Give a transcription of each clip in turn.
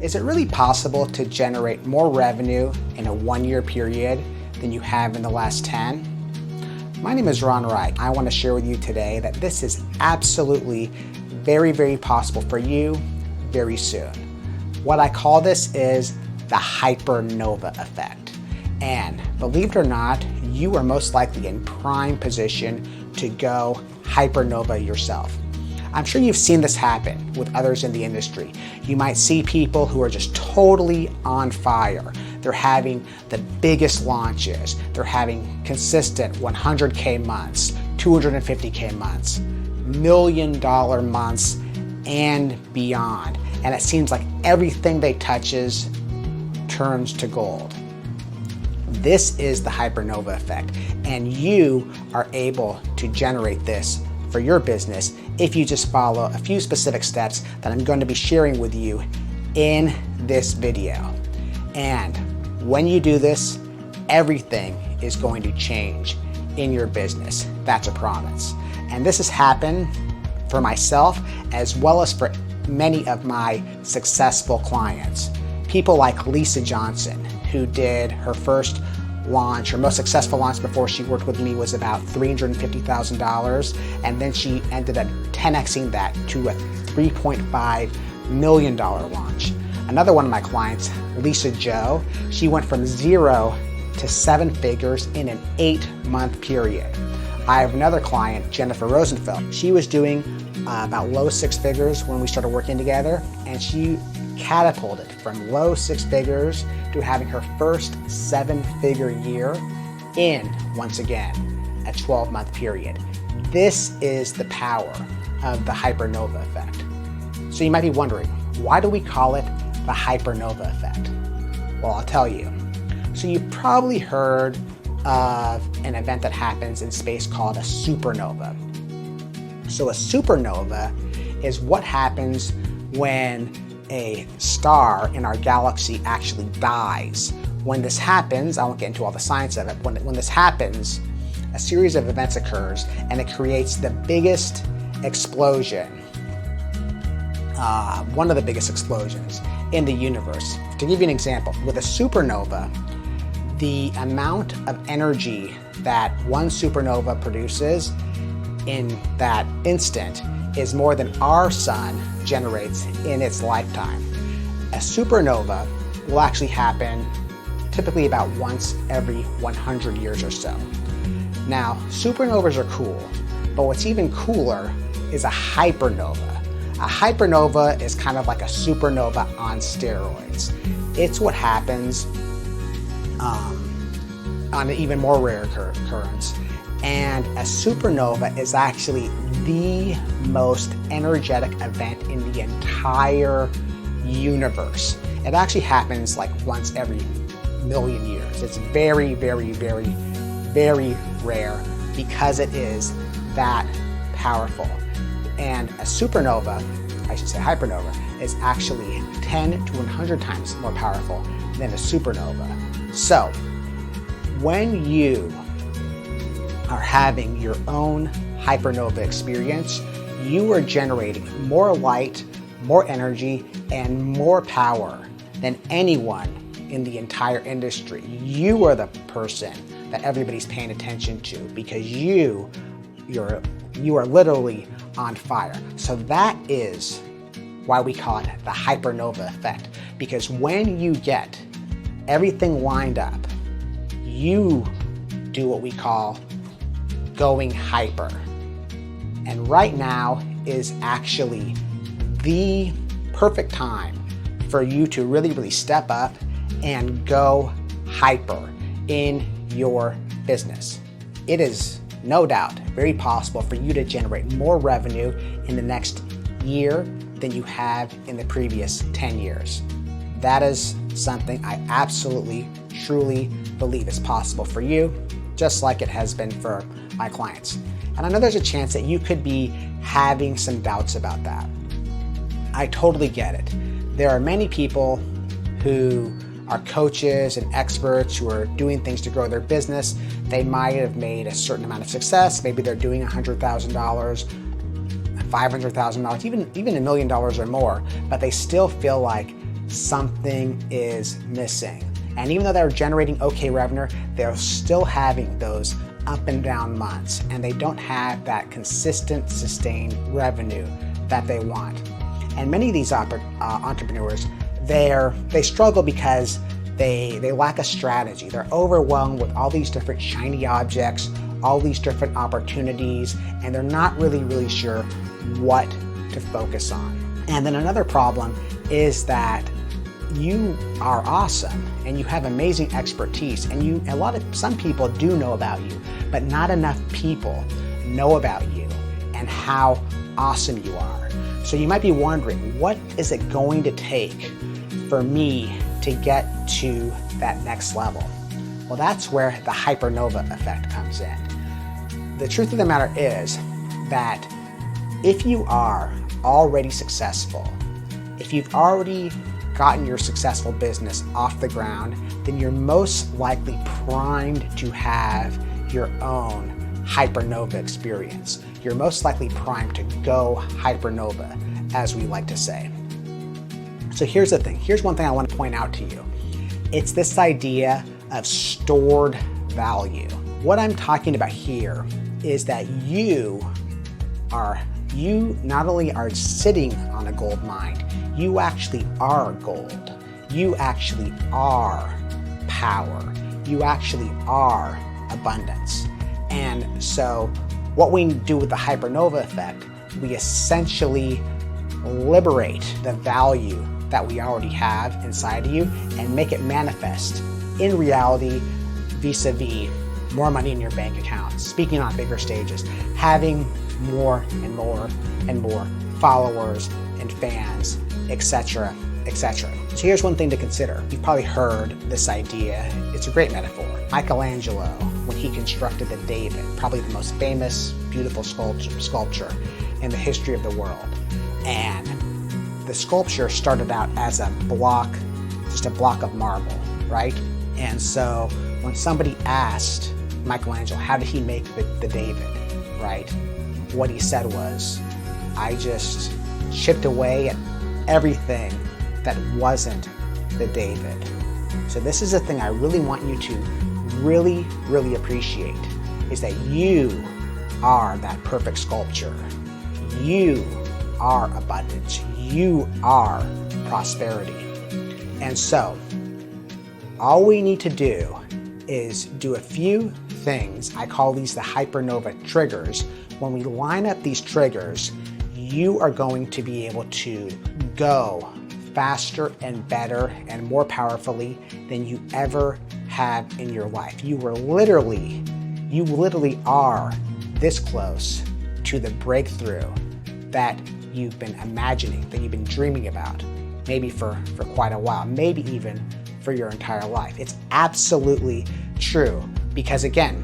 Is it really possible to generate more revenue in a 1-year period than you have in the last 10? My name is Reich. I want to share with you today that this is absolutely very possible for you very soon. What I call this is the Hypernova Effect. And believe it or not, you are most likely in prime position to go hypernova yourself. I'm sure you've seen this happen with others in the industry. You might see people who are just totally on fire. They're having the biggest launches. They're having consistent 100K months, 250K months, $1 million months, and beyond. And it seems like everything they touches turns to gold. This is the Hypernova Effect, and you are able to generate this for your business if you just follow a few specific steps that I'm going to be sharing with you in this video. And when you do this, everything is going to change in your business. That's a promise. And this has happened for myself as well as for many of my successful clients. People like Lisa Johnson, who did her first launch, her most successful launch before she worked with me was about $350,000, and then she ended up 10xing that to a $3.5 million launch. Another one of my clients, Lisa Joe, she went from 0 to 7 figures in an 8-month period. I have another client, Jennifer Rosenfeld. She was doing about low 6 figures when we started working together, and she catapulted from low 6 figures to having her first 7-figure year in, once again, a 12-month period. This is the power of the Hypernova Effect. So you might be wondering, why do we call it the Hypernova Effect? Well, I'll tell you. So you've probably heard of an event that happens in space called a supernova. So a supernova is what happens when a star in our galaxy actually dies. When this happens, I won't get into all the science of it, when this happens, a series of events occurs and it creates the biggest explosion, one of the biggest explosions in the universe. To give you an example, with a supernova, the amount of energy that one supernova produces in that instant is more than our sun generates in its lifetime. A supernova will actually happen typically about once every 100 years or so. Now, supernovas are cool, but what's even cooler is a hypernova. A hypernova is kind of like a supernova on steroids. It's what happens on an even more rare occurrence. And a supernova is actually the most energetic event in the entire universe. It actually happens like once every million years. It's very rare because it is that powerful. And a supernova, I should say hypernova, is actually 10 to 100 times more powerful than a supernova. So when you are having your own hypernova experience, you are generating more light, more energy, and more power than anyone in the entire industry. You are the person that everybody's paying attention to because you are literally on fire. So that is why we call it the Hypernova Effect, because when you get everything lined up, you do what we call going hyper. And right now is actually the perfect time for you to really step up and go hyper in your business. It is no doubt very possible for you to generate more revenue in the next year than you have in the previous 10 years. That is something I absolutely, truly believe is possible for you, just like it has been for my clients. And I know there's a chance that you could be having some doubts about that. I totally get it. There are many people who are coaches and experts who are doing things to grow their business. They might have made a certain amount of success. Maybe they're doing $100,000, $500,000, even $1 million or more, but they still feel like something is missing. And even though they're generating okay revenue, they're still having those up and down months, and they don't have that consistent, sustained revenue that they want. And many of these entrepreneurs, they struggle because they lack a strategy. They're overwhelmed with all these different shiny objects, all these different opportunities, and they're not really sure what to focus on. And then another problem is that you are awesome and you have amazing expertise, and some people do know about you, but not enough people know about you and how awesome you are. So you might be wondering, what is it going to take for me to get to that next level? Well, that's where the Hypernova Effect comes in. The truth of the matter is that if you are already successful, if you've already gotten your successful business off the ground, then you're most likely primed to have your own hypernova experience. You're most likely primed to go hypernova, as we like to say. So here's the thing. Here's one thing I want to point out to you. It's this idea of stored value. What I'm talking about here is that you not only are sitting on a gold mine, you actually are gold. You actually are power. You actually are abundance. And so what we do with the Hypernova Effect, we essentially liberate the value that we already have inside of you and make it manifest in reality vis-a-vis more money in your bank account, speaking on bigger stages, having more and more and more followers and fans, etc., etc. So here's one thing to consider. You've probably heard this idea. It's a great metaphor. Michelangelo, when he constructed the David, probably the most famous, beautiful sculpture in the history of the world. And the sculpture started out as a block, just a block of marble, right? And so when somebody asked Michelangelo, how did he make the David, right? What he said was, I just chipped away at everything that wasn't the David. So this is the thing I really want you to really appreciate, is that you are that perfect sculpture. You are abundance. You are prosperity. And so all we need to do is do a few things. I call these the Hypernova Triggers. When we line up these triggers, you are going to be able to go faster and better and more powerfully than you ever have in your life. You literally are this close to the breakthrough that you've been imagining, that you've been dreaming about, maybe for quite a while, maybe even for your entire life. It's absolutely true, because again,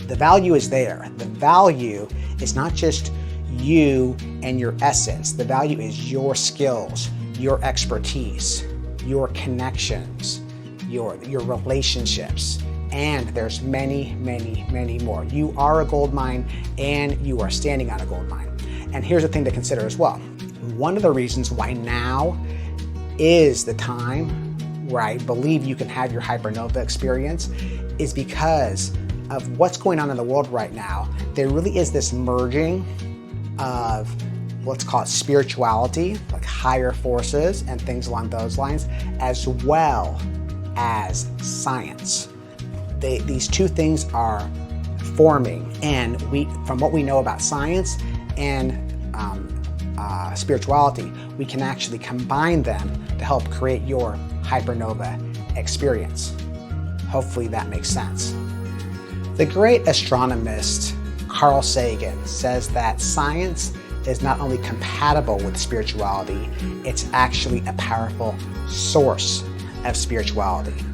the value is there. The value is not just you and your essence. The value is your skills, your expertise, your connections, your relationships, and there's many more. You are a gold mine, and you are standing on a gold mine. And here's a thing to consider as well. One of the reasons why now is the time where I believe you can have your Hypernova experience is because of what's going on in the world right now. There really is this merging of, let's call it spirituality, like higher forces and things along those lines, as well as science. These two things are forming, and from what we know about science and spirituality, we can actually combine them to help create your Hypernova experience. Hopefully that makes sense. The great astronomist Carl Sagan says that science is not only compatible with spirituality, it's actually a powerful source of spirituality.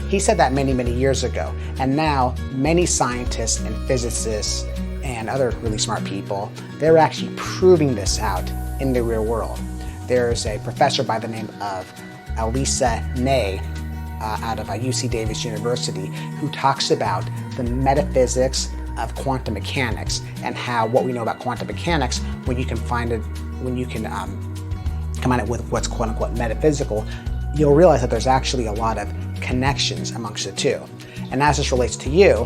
He said that many years ago, and now many scientists and physicists and other really smart people, they're actually proving this out in the real world. There's a professor by the name of Elisa Ney out of UC Davis University who talks about the metaphysics of quantum mechanics and how what we know about quantum mechanics, when you can combine it with what's quote unquote metaphysical, you'll realize that there's actually a lot of connections amongst the two. And as this relates to you,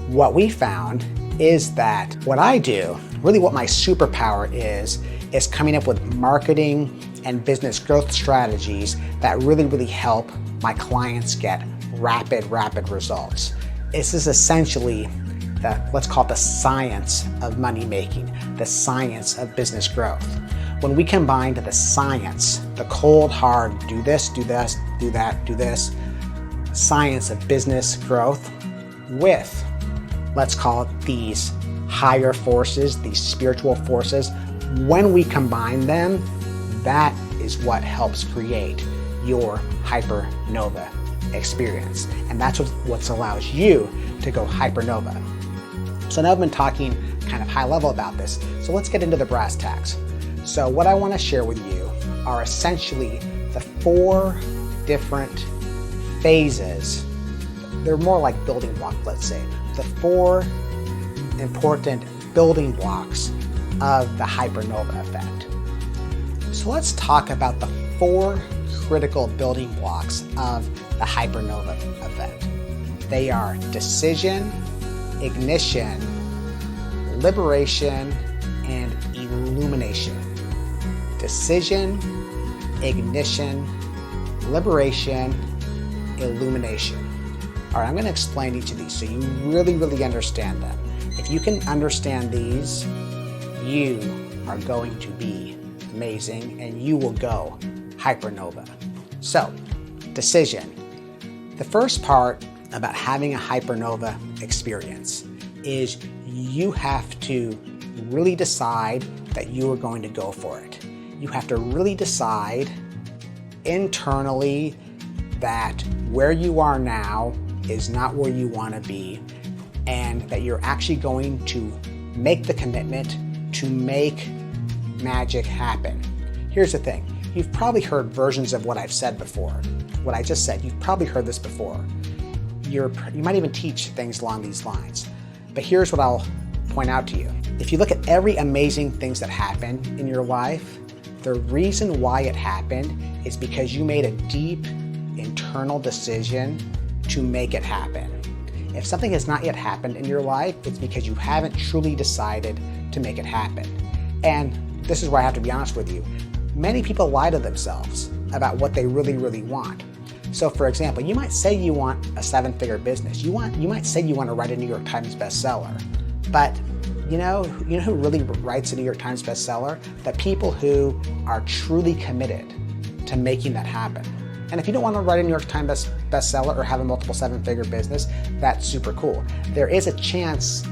what we found is that what I do, really what my superpower is coming up with marketing and business growth strategies that really help my clients get rapid results. This is essentially let's call it the science of money making, the science of business growth. When we combine the science, the cold hard, do this, do this, do that, do this, science of business growth with, let's call it these higher forces, these spiritual forces, when we combine them, that is what helps create your hypernova experience. And that's what allows you to go hypernova. So now I've been talking kind of high level about this, so let's get into the brass tacks. So what I want to share with you are essentially the 4 different phases. They're more like building blocks, let's say. The 4 important building blocks of the Hypernova effect. So let's talk about the 4 critical building blocks of the Hypernova effect. They are decision, ignition, liberation, and illumination. Decision, ignition, liberation, illumination. All right, I'm going to explain each of these so you really understand them. If you can understand these, you are going to be amazing and you will go hypernova. So, decision. The first part about having a hypernova experience is you have to really decide that you are going to go for it. You have to really decide internally that where you are now is not where you want to be, and that you're actually going to make the commitment to make magic happen. Here's the thing. You've probably heard versions of what I've said before. What I just said, you've probably heard this before. You might even teach things along these lines. But here's what I'll point out to you. If you look at every amazing things that happen in your life, the reason why it happened is because you made a deep internal decision to make it happen. If something has not yet happened in your life, it's because you haven't truly decided to make it happen. And this is where I have to be honest with you. Many people lie to themselves about what they really want. So for example, you might say you want a 7-figure business. You might say you want to write a New York Times bestseller. But you know who really writes a New York Times bestseller? The people who are truly committed to making that happen. And if you don't want to write a New York Times bestseller or have a multiple 7-figure business, that's super cool. There is a chance,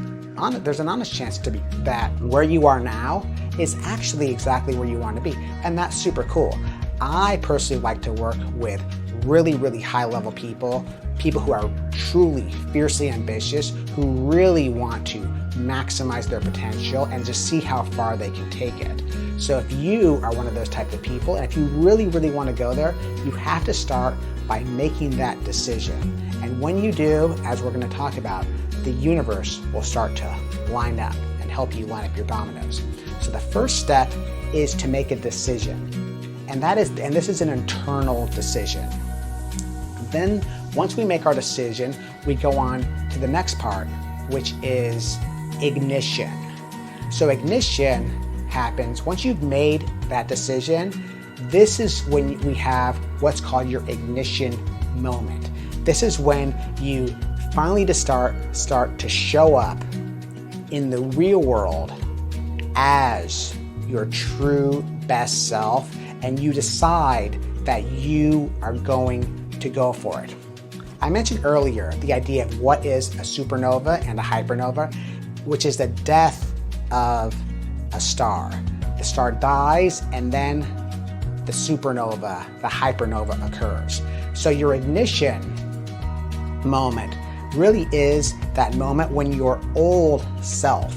there's an honest chance to be that where you are now is actually exactly where you want to be. And that's super cool. I personally like to work with really high level people who are truly fiercely ambitious, who really want to maximize their potential and just see how far they can take it. So if you are one of those type of people, and if you really want to go there, you have to start by making that decision. And when you do, as we're going to talk about, the universe will start to line up and help you line up your dominoes. So the first step is to make a decision. And this is an internal decision. Then once we make our decision, we go on to the next part, which is ignition. So ignition happens once you've made that decision. This is when we have what's called your ignition moment. This is when you finally start to show up in the real world as your true best self, and you decide that you are going to go for it. I mentioned earlier the idea of what is a supernova and a hypernova, which is the death of a star. The star dies and then the supernova, the hypernova occurs. So your ignition moment really is that moment when your old self,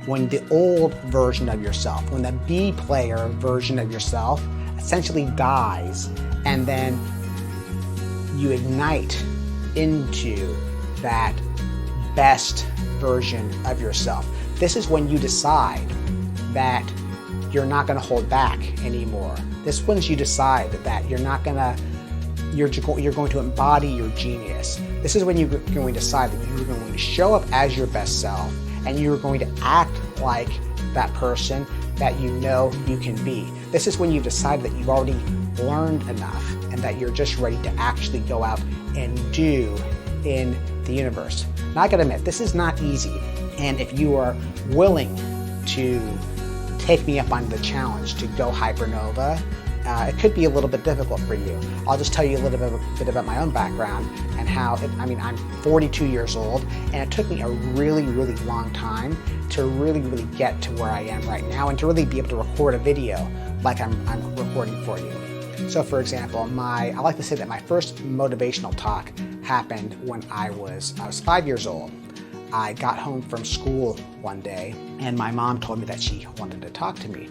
when the old version of yourself, when the B player version of yourself essentially dies, and then you ignite into that best version of yourself. This is when you decide that you're not going to hold back anymore. This one's you decide that you're going to embody your genius. This is when you're going to decide that you're going to show up as your best self and you're going to act like that person that you know you can be. This is when you've decided that you've already learned enough and that you're just ready to actually go out and do in the universe. Now I gotta admit, this is not easy. And if you are willing to take me up on the challenge to go hypernova, it could be a little bit difficult for you. I'll just tell you a little bit about my own background and how, I'm 42 years old, and it took me a really, really long time to really get to where I am right now and to really be able to record a video like I'm recording for you. So for example, I like to say that my first motivational talk happened when I was 5 years old. I got home from school one day and my mom told me that she wanted to talk to me.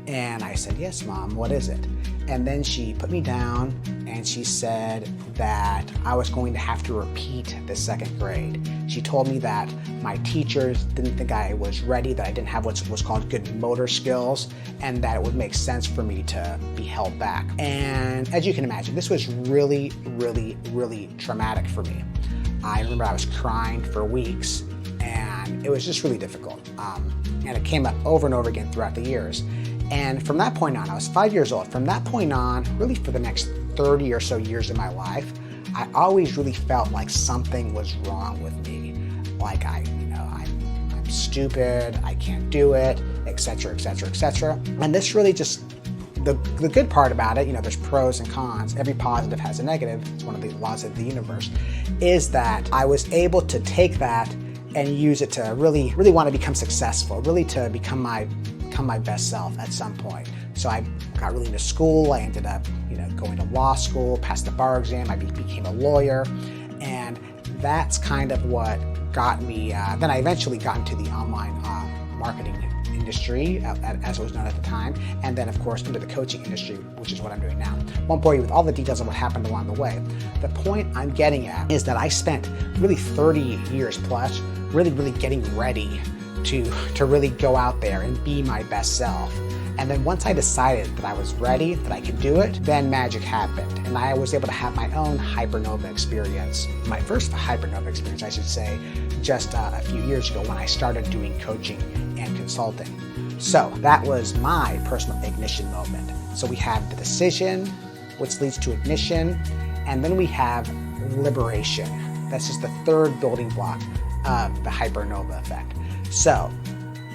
And I said, "Yes, Mom, what is it?" And then she put me down and she said that I was going to have to repeat the 2nd grade. She told me that my teachers didn't think I was ready, that I didn't have what was called good motor skills, and that it would make sense for me to be held back. And as you can imagine, this was really, really, really traumatic for me. I remember I was crying for weeks and it was just really difficult. And it came up over and over again throughout the years. And from that point on, I was 5 years old. From that point on, really for the next 30 or so years of my life, I always really felt like something was wrong with me. Like I'm stupid, I can't do it, etc., etc., etc. And this really just, the good part about it, there's pros and cons. Every positive has a negative. It's one of the laws of the universe, is that I was able to take that and use it to really, really want to become successful, really to become my best self at some point. So I got really into school. I ended up, going to law school, passed the bar exam. I became a lawyer, and that's kind of what got me. Then I eventually got into the online marketing industry, as it was known at the time, and then of course into the coaching industry, which is what I'm doing now. Won't bore you with all the details of what happened along the way. The point I'm getting at is that I spent really 30 years plus really getting ready to really go out there and be my best self. And then once I decided that I was ready, that I could do it, then magic happened. And I was able to have my own Hypernova experience. My first Hypernova experience, I should say, just a few years ago when I started doing coaching and consulting. So that was my personal ignition moment. So we have the decision, which leads to ignition, and then we have liberation. This is the third building block of the Hypernova effect. So,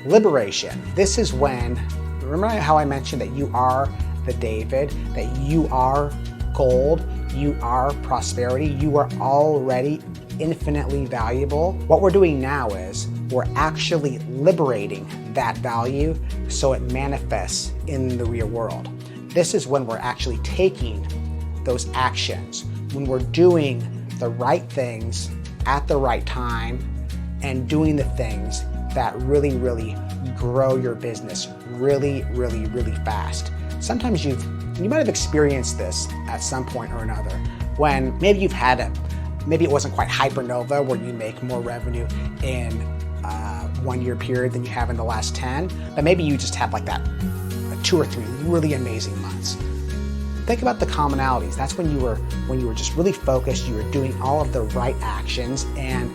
liberation. This is when, remember how I mentioned that you are the David, that you are gold, you are prosperity, you are already infinitely valuable. What we're doing now is we're actually liberating that value so it manifests in the real world. This is when we're actually taking those actions, when we're doing the right things at the right time and doing the things that really grow your business really fast. Sometimes you might have experienced this at some point or another when maybe you've had maybe it wasn't quite hypernova where you make more revenue in a 1 year period than you have in the last 10, but maybe you just have like that 2 or 3 really amazing months. Think about the commonalities. That's when you were just really focused, you were doing all of the right actions and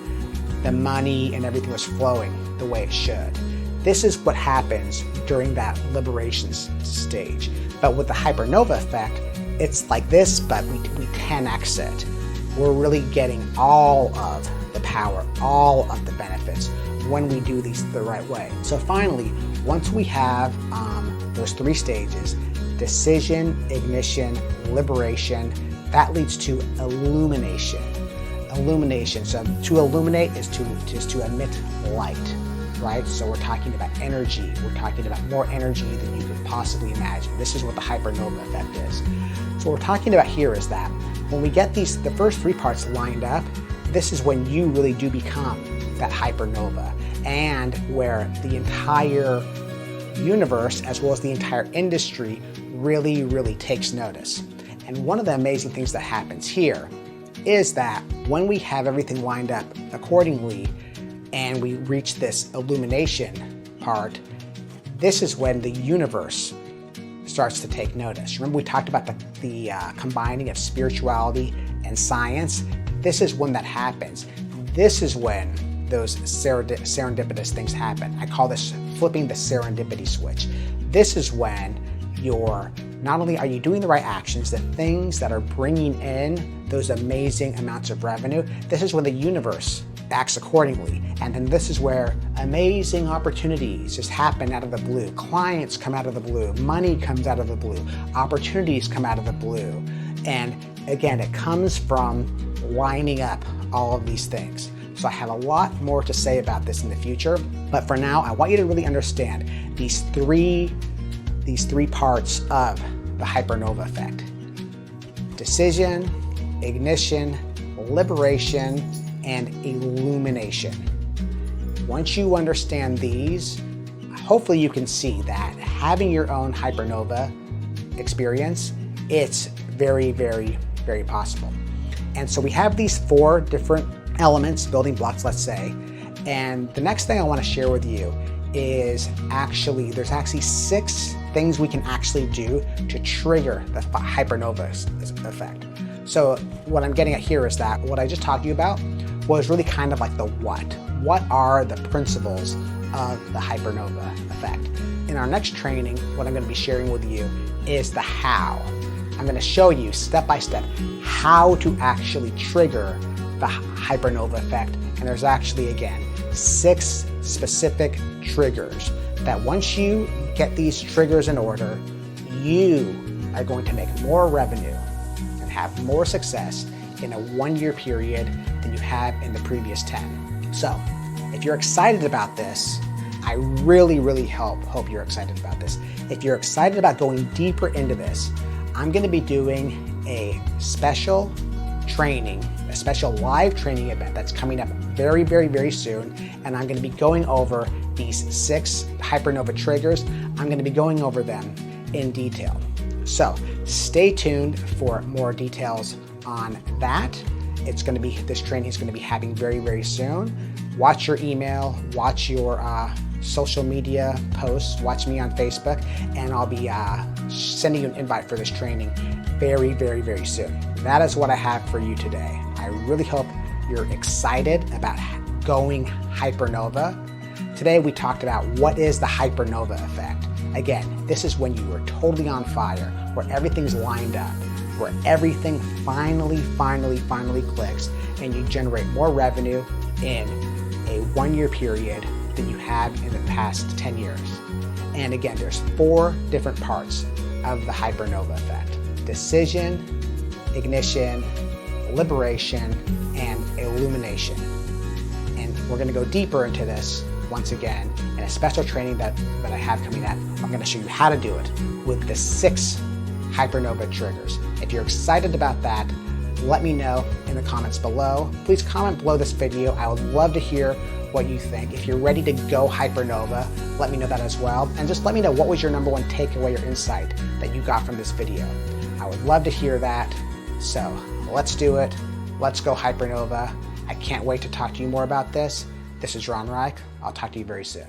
the money and everything was flowing the way it should. This is what happens during that liberation stage. But with the Hypernova effect, it's like this, but we 10x it. We're really getting all of the power, all of the benefits when we do these the right way. So finally, once we have those 3 stages, decision, ignition, liberation, that leads to illumination. Illumination. So to illuminate is to emit light, right? So we're talking about energy. We're talking about more energy than you could possibly imagine. This is what the Hypernova effect is. So what we're talking about here is that when we get the first 3 parts lined up, this is when you really do become that Hypernova, and where the entire universe as well as the entire industry really takes notice. And one of the amazing things that happens here is that when we have everything lined up accordingly and we reach this illumination part, this is when the universe starts to take notice. Remember we talked about the combining of spirituality and science? This is when that happens. This is when those serendipitous things happen. I call this flipping the serendipity switch. This is when not only are you doing the right actions, the things that are bringing in those amazing amounts of revenue, this is when the universe acts accordingly. And then this is where amazing opportunities just happen out of the blue. Clients come out of the blue, money comes out of the blue, opportunities come out of the blue. And again, it comes from lining up all of these things. So I have a lot more to say about this in the future, but for now, I want you to really understand these three parts of the Hypernova effect: decision, ignition, liberation, and illumination. Once you understand these, hopefully you can see that having your own Hypernova experience, it's very, very, very possible. And so we have these 4 different elements, building blocks, let's say. And the next thing I want to share with you is there's actually 6 things we can actually do to trigger the Hypernova effect. So what I'm getting at here is that what I just talked to you about was really kind of like the what. What are the principles of the Hypernova effect? In our next training, what I'm going to be sharing with you is the how. I'm going to show you step by step how to actually trigger the Hypernova effect. And there's actually, again, 6 specific triggers that once you get these triggers in order, you are going to make more revenue and have more success in a 1-year period than you have in the previous 10. So if you're excited about this, I really, really hope you're excited about this. If you're excited about going deeper into this, I'm going to be doing a special training, a special live training event that's coming up very, very, very soon. And I'm going to be going over these 6 Hypernova triggers. I'm going to be going over them in detail. So stay tuned for more details on that. This training is going to be happening very, very soon. Watch your email, watch your social media posts, watch me on Facebook, and I'll be sending you an invite for this training very, very, very soon. That is what I have for you today. I really hope you're excited about going Hypernova. Today we talked about what is the Hypernova effect. Again, this is when you are totally on fire, where everything's lined up, where everything finally clicks, and you generate more revenue in a 1-year period than you have in the past 10 years. And again, there's 4 different parts of the Hypernova effect: decision, ignition, liberation, and illumination. And we're going to go deeper into this once again in a special training that I have coming up. I'm going to show you how to do it with the 6 Hypernova triggers. If you're excited about that, let me know in the comments below. Please comment below this video. I would love to hear what you think. If you're ready to go Hypernova, let me know that as well. And just let me know what was your #1 takeaway or insight that you got from this video. I would love to hear that. So let's do it. Let's go Hypernova. I can't wait to talk to you more about this. This is Reich. I'll talk to you very soon.